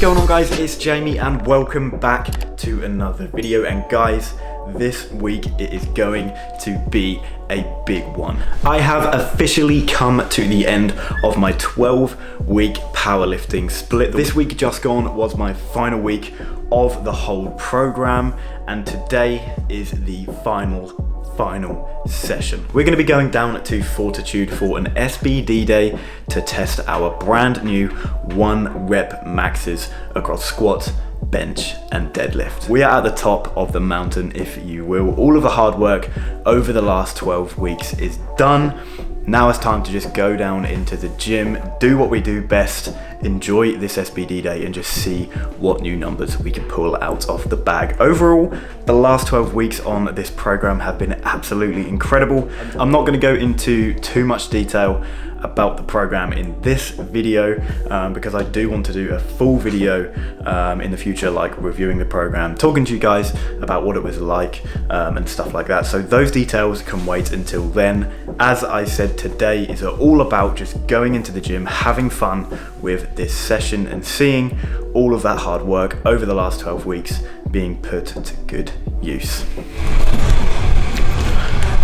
going on, guys? It's Jamie and welcome back to another video. And guys, this week it is going to be a big one. I have officially come to the end of my 12-week powerlifting split. This week just gone was my final week of the whole program, and today is the final session. We're going to be going down to Fortitude for an SBD day to test our brand new 1 rep maxes across squat, bench and deadlift. We are at the top of the mountain, if you will. All of the hard work over the last 12 weeks is done. Now it's time to just go down into the gym, do what we do best, enjoy this SBD day and just see what new numbers we can pull out of the bag. Overall, the last 12 weeks on this program have been absolutely incredible. I'm not going to go into too much detail about the program in this video because I do want to do a full video in the future, like reviewing the program, talking to you guys about what it was like and stuff like that. So those details can wait until then. As I said, today is all about just going into the gym, having fun with this session and seeing all of that hard work over the last 12 weeks being put to good use.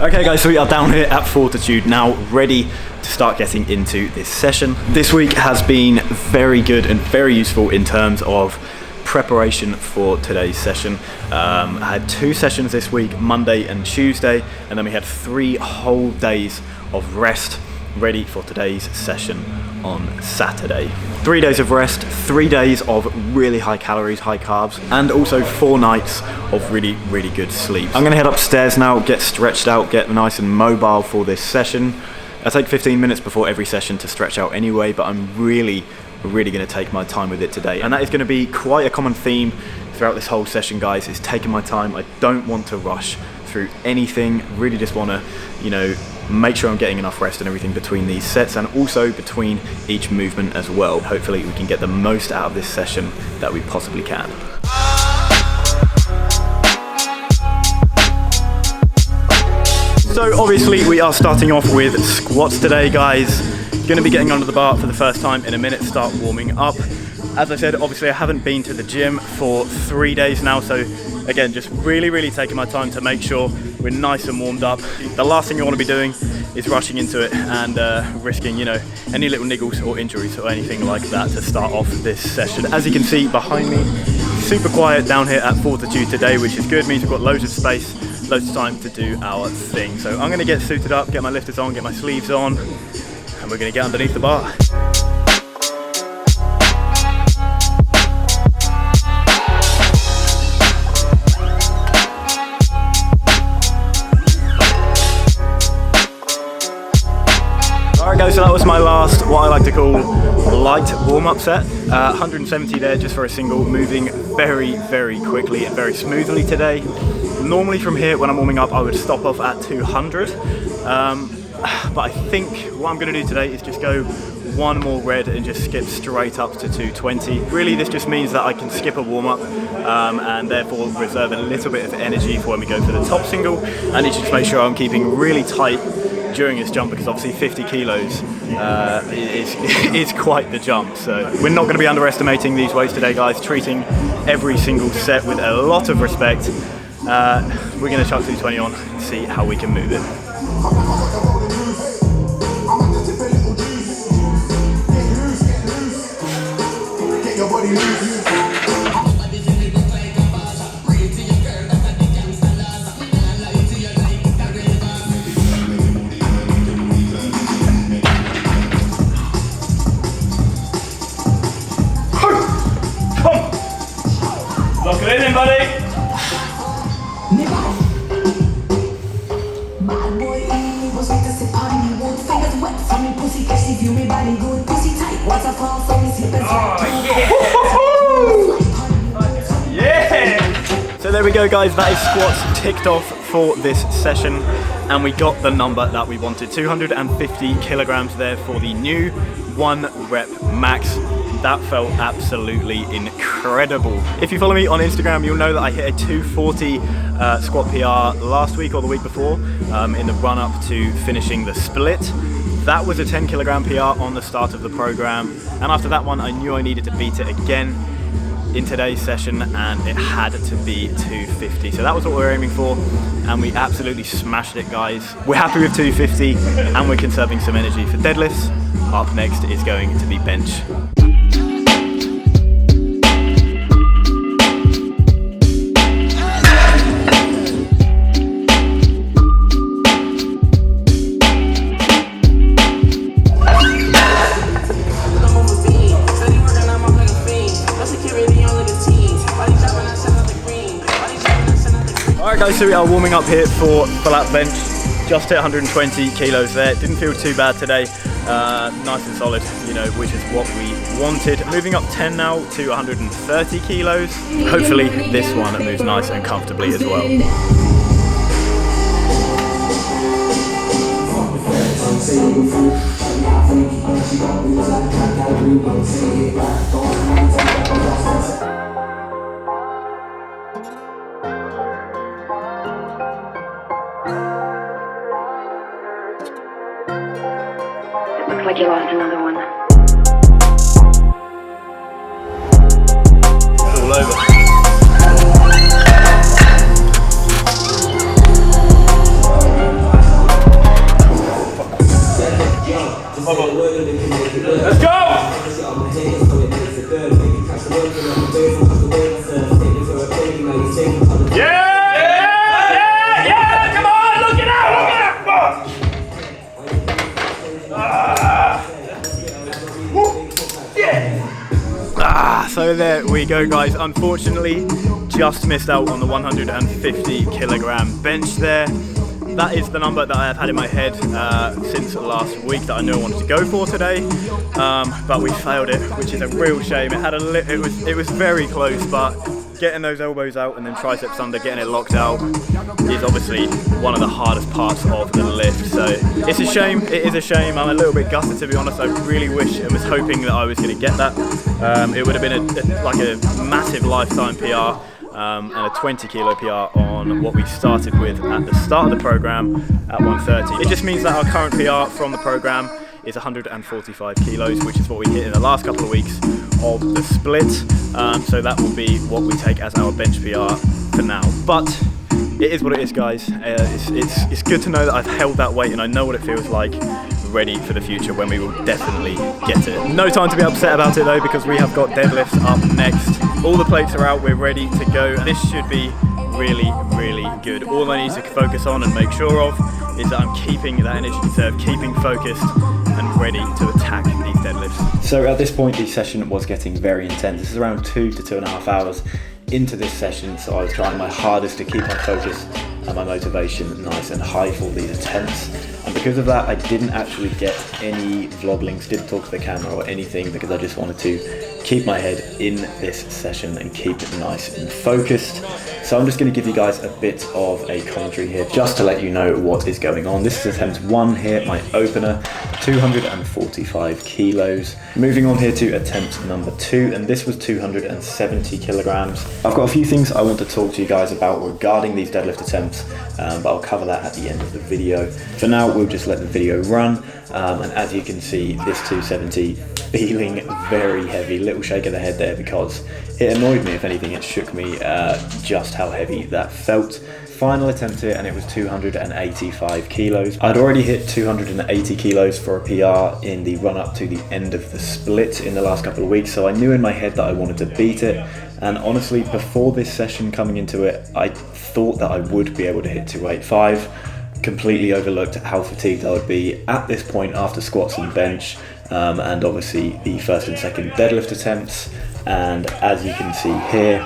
Okay guys, so we are down here at Fortitude now, ready to start getting into this session. This week has been very good and very useful in terms of preparation for today's session. I had 2 sessions this week, Monday and Tuesday, and then we had 3 whole days of rest ready for today's session on Saturday. 3 days of rest, 3 days of really high calories, high carbs, and also 4 nights of really good sleep. I'm gonna head upstairs now, get stretched out, get nice and mobile for this session. I take 15 minutes before every session to stretch out anyway, but I'm really gonna take my time with it today. And that is gonna be quite a common theme throughout this whole session, guys, is taking my time. I don't want to rush through anything, really just wanna, make sure I'm getting enough rest and everything between these sets and also between each movement as well. Hopefully we can get the most out of this session that we possibly can. So obviously we are starting off with squats today, guys. Gonna be getting onto the bar for the first time in a minute, start warming up. As I said, obviously I haven't been to the gym for 3 days now, so again, just really taking my time to make sure we're nice and warmed up. The last thing you want to be doing is rushing into it and risking, any little niggles or injuries or anything like that to start off this session. As you can see behind me, super quiet down here at Fortitude today, which is good, means we've got loads of space, loads of time to do our thing. So I'm going to get suited up, get my lifters on, get my sleeves on, and we're going to get underneath the bar. So that was my last, what I like to call, light warm-up set. 170 there just for a single, moving very quickly and very smoothly today. Normally from here, when I'm warming up, I would stop off at 200. But I think what I'm going to do today is just go 1 more red and just skip straight up to 220. Really, this just means that I can skip a warm-up and therefore reserve a little bit of energy for when we go for the top single. I need to just make sure I'm keeping really tight during this jump, because obviously 50 kilos is quite the jump. So we're not going to be underestimating these weights today, guys, treating every single set with a lot of respect. We're going to chuck 220 on and see how we can move it. Lock it in, buddy. Yeah! So there we go, guys. That is squats ticked off for this session, and we got the number that we wanted. 250 kilograms there for the new 1 rep max. That felt absolutely incredible. If you follow me on Instagram, you'll know that I hit a 240 squat PR last week or the week before in the run up to finishing the split. That was a 10 kilogram PR on the start of the program, and after that one I knew I needed to beat it again. in today's session, and it had to be 250. So that was what we were aiming for, and we absolutely smashed it, guys. We're happy with 250, and we're conserving some energy for deadlifts. Up next is going to be bench. Alright guys, so we are warming up here for flat bench. Just hit 120 kilos there. Didn't feel too bad today. Nice and solid, you know, which is what we wanted. Moving up 10 now to 130 kilos. Hopefully this one moves nice and comfortably as well. Looks like you lost another one. It's all over. Let's go! Yeah! Come on! Look it out! So there we go, guys. Unfortunately, just missed out on the 150 kilogram bench there. That is the number that I have had in my head since last week that I knew I wanted to go for today, but we failed it, which is a real shame. It was very close, but getting those elbows out and then triceps under, getting it locked out, is obviously one of the hardest parts of the lift. So it's a shame. It is a shame. I'm a little bit gutted, to be honest. I really wish and was hoping that I was going to get that. It would have been like a massive lifetime PR. And a 20 kilo PR on what we started with at the start of the program at 130. It just means that our current PR from the program is 145 kilos, which is what we hit in the last couple of weeks of the split. So that will be what we take as our bench PR for now. But it is what it is, guys. It's good to know that I've held that weight and I know what it feels like, ready for the future when we will definitely get it. No time to be upset about it though, because we have got deadlifts up next. All the plates are out, we're ready to go. This should be really, really good. All I need to focus on and make sure of is that I'm keeping that energy conserved, keeping focused and ready to attack these deadlifts. So at this point, the session was getting very intense. This is around 2 to 2.5 hours into this session, so I was trying my hardest to keep my focus and my motivation nice and high for these attempts. And because of that, I didn't actually get any vlog links, didn't talk to the camera or anything, because I just wanted to keep my head in this session and keep it nice and focused. So I'm just going to give you guys a bit of a commentary here just to let you know what is going on. This is attempt 1 here, my opener, 245 kilos. Moving on here to attempt number 2, and this was 270 kilograms. I've got a few things I want to talk to you guys about regarding these deadlift attempts, but I'll cover that at the end of the video. For now, we'll just let the video run, and as you can see, this 270 feeling very heavy. Little shake of the head there because it annoyed me. If anything, it shook me just how heavy that felt. Final attempt here, and it was 285 kilos. I'd already hit 280 kilos for a PR in the run up to the end of the split in the last couple of weeks, so I knew in my head that I wanted to beat it. And honestly, before this session coming into it, I thought that I would be able to hit 285. Completely overlooked how fatigued I would be at this point after squats and bench, and obviously the first and second deadlift attempts. And as you can see here,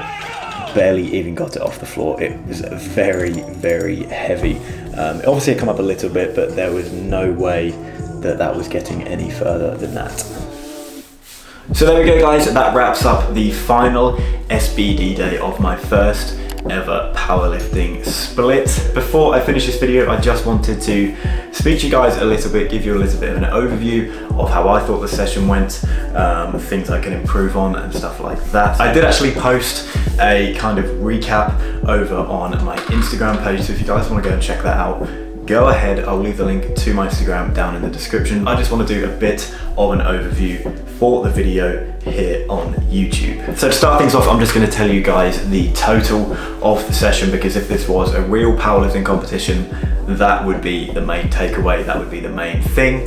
barely even got it off the floor. It was very, very heavy. Obviously it came up a little bit, but there was no way that that was getting any further than that. So there we go, guys. That wraps up the final SBD day of my first ever powerlifting split. Before I finish this video, I just wanted to speak to you guys a little bit, give you a little bit of an overview of how I thought the session went, things I can improve on and stuff like that. I did actually post a kind of recap over on my Instagram page, so if you guys want to go and check that out, go ahead, I'll leave the link to my Instagram down in the description. I just want to do a bit of an overview for the video here on YouTube. So to start things off, I'm just going to tell you guys the total of the session, because if this was a real powerlifting competition, that would be the main takeaway, that would be the main thing.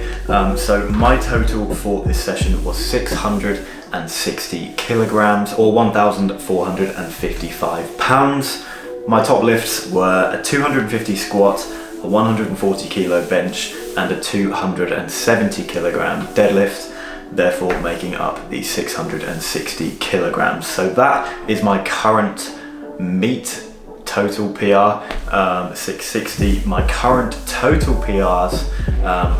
So my total for this session was 660 kilograms, or 1,455 pounds. My top lifts were a 250 squat, a 140 kilo bench, and a 270 kilogram deadlift, therefore making up the 660 kilograms. So that is my current meet total PR, 660. My current total PRs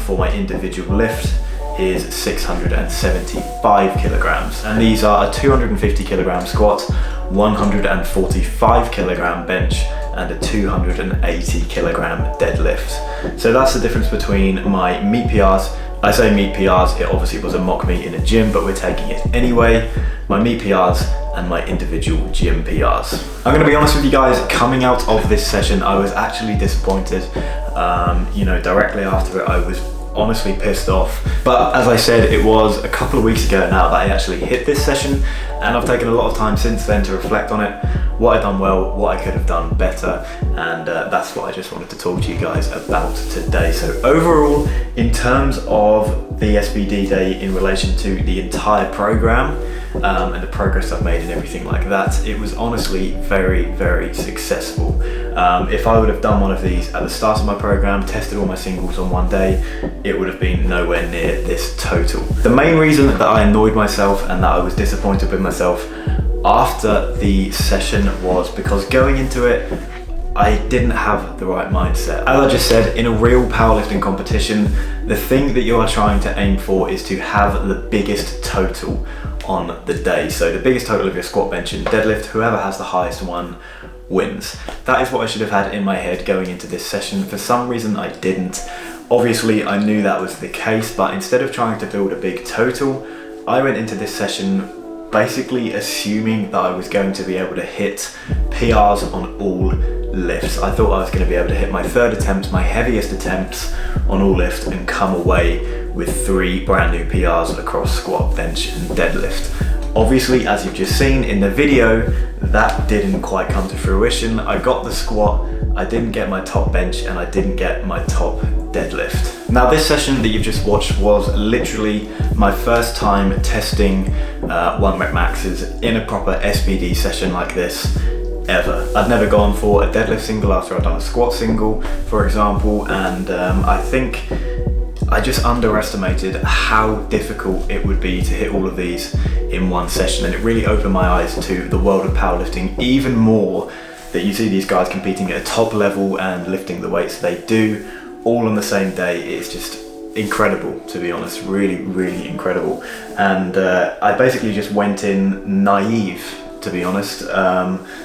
for my individual lift is 675 kilograms. And these are a 250 kilogram squat, 145 kilogram bench, and a 280 kilogram deadlift. So that's the difference between my meet PRs. I say meet PRs, it obviously was a mock meet in a gym, but we're taking it anyway. My meet PRs and my individual gym PRs. I'm gonna be honest with you guys, coming out of this session, I was actually disappointed. Directly after it, I was honestly pissed off. But as I said, it was a couple of weeks ago now that I actually hit this session, and I've taken a lot of time since then to reflect on it, what I've done well, what I could have done better, and that's what I just wanted to talk to you guys about today. So overall, in terms of the SBD day in relation to the entire program, and the progress I've made and everything like that, it was honestly very, very successful. If I would have done one of these at the start of my program, tested all my singles on one day, it would have been nowhere near this total. The main reason that I annoyed myself and that I was disappointed with myself after the session was because going into it, I didn't have the right mindset. As I just said, in a real powerlifting competition, the thing that you are trying to aim for is to have the biggest total on the day. So the biggest total of your squat, bench and deadlift, whoever has the highest one wins. That is what I should have had in my head going into this session. For some reason I didn't. Obviously I knew that was the case, but instead of trying to build a big total, I went into this session basically assuming that I was going to be able to hit PRs on all lifts. I thought I was going to be able to hit my third attempts, my heaviest attempts on all lifts, and come away with 3 brand new PRs across squat, bench and deadlift. Obviously, as you've just seen in the video, that didn't quite come to fruition. I got the squat, I didn't get my top bench, and I didn't get my top deadlift. Now this session that you've just watched was literally my first time testing 1 rep maxes in a proper SBD session like this ever. I'd never gone for a deadlift single after I'd done a squat single, for example, and I think I just underestimated how difficult it would be to hit all of these in one session, and it really opened my eyes to the world of powerlifting even more, that you see these guys competing at a top level and lifting the weights they do all on the same day. It's just incredible, to be honest, really, really incredible. And I basically just went in naive, to be honest,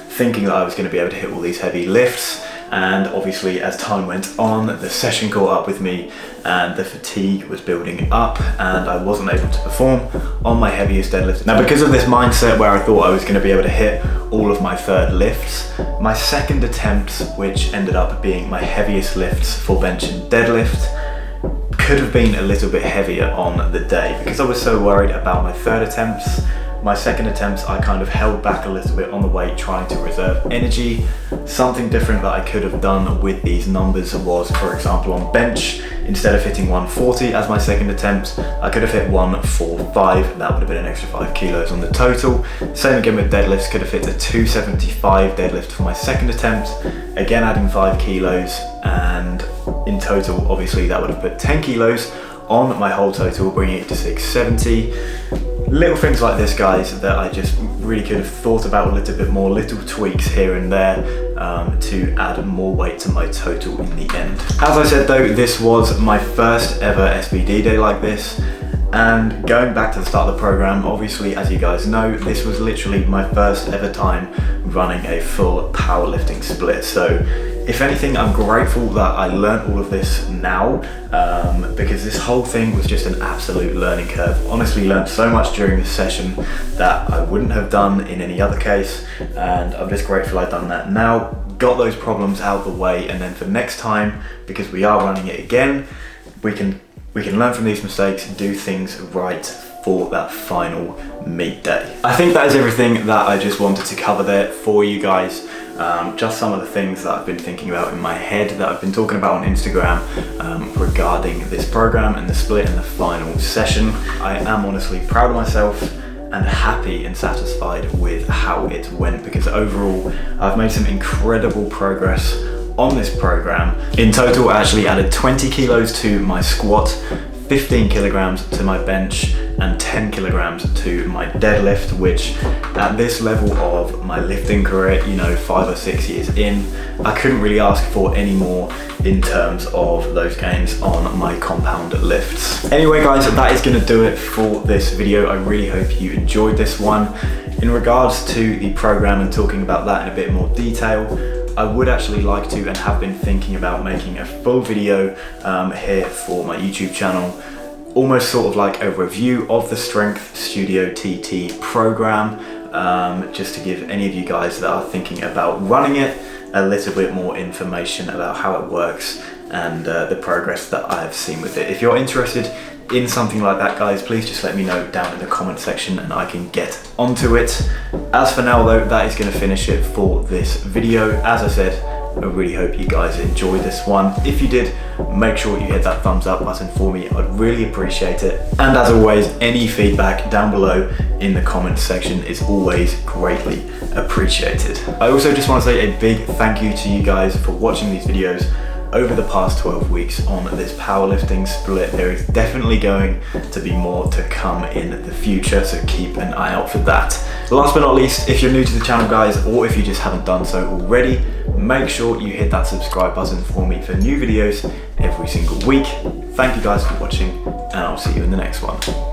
thinking that I was going to be able to hit all these heavy lifts. And obviously as time went on, the session caught up with me and the fatigue was building up and I wasn't able to perform on my heaviest deadlift. Now because of this mindset where I thought I was going to be able to hit all of my third lifts, my second attempts, which ended up being my heaviest lifts for bench and deadlift, could have been a little bit heavier on the day. Because I was so worried about my third attempts, my second attempts I kind of held back a little bit on the weight, trying to reserve energy. Something different that I could have done with these numbers was, for example, on bench, instead of hitting 140 as my second attempt, I could have hit 145. That would have been an extra 5 kilos on the total. Same again with deadlifts, could have hit a 275 deadlift for my second attempt, again adding 5 kilos, and in total obviously that would have put 10 kilos on my whole total, bringing it to 670. Little things like this, guys, that I just really could have thought about a little bit more, little tweaks here and there to add more weight to my total in the end. As I said though, this was my first ever SBD day like this. And going back to the start of the program, obviously, as you guys know, this was literally my first ever time running a full powerlifting split. So if anything, I'm grateful that I learned all of this now, because this whole thing was just an absolute learning curve. Honestly, learned so much during this session that I wouldn't have done in any other case, and I'm just grateful I've done that now, got those problems out of the way, and then for next time, because we are running it again, we can learn from these mistakes and do things right for that final meet day. I think that is everything that I just wanted to cover there for you guys. Just some of the things that I've been thinking about in my head that I've been talking about on Instagram regarding this program and the split and the final session. I am honestly proud of myself and happy and satisfied with how it went, because overall I've made some incredible progress on this program. In total, I actually added 20 kilos to my squat, 15 kilograms to my bench, and 10 kilograms to my deadlift, which at this level of my lifting career, you know, 5 or 6 years in, I couldn't really ask for any more in terms of those gains on my compound lifts. Anyway guys, that is gonna do it for this video. I really hope you enjoyed this one. In regards to the program and talking about that in a bit more detail, I would actually like to and have been thinking about making a full video here for my YouTube channel, almost sort of like a review of the Strength Studio TT program, just to give any of you guys that are thinking about running it a little bit more information about how it works and the progress that I have seen with it. If you're interested in something like that, guys, please just let me know down in the comment section and I can get onto it. As for now though, that is going to finish it for this video. As I said, I really hope you guys enjoyed this one. If you did, make sure you hit that thumbs up button for me. I'd really appreciate it. And as always, any feedback down below in the comments section is always greatly appreciated. I also just want to say a big thank you to you guys for watching these videos over the past 12 weeks on this powerlifting split. There is definitely going to be more to come in the future, so keep an eye out for that. Last but not least, if you're new to the channel guys, or if you just haven't done so already, make sure you hit that subscribe button for me for new videos every single week. Thank you guys for watching, and I'll see you in the next one.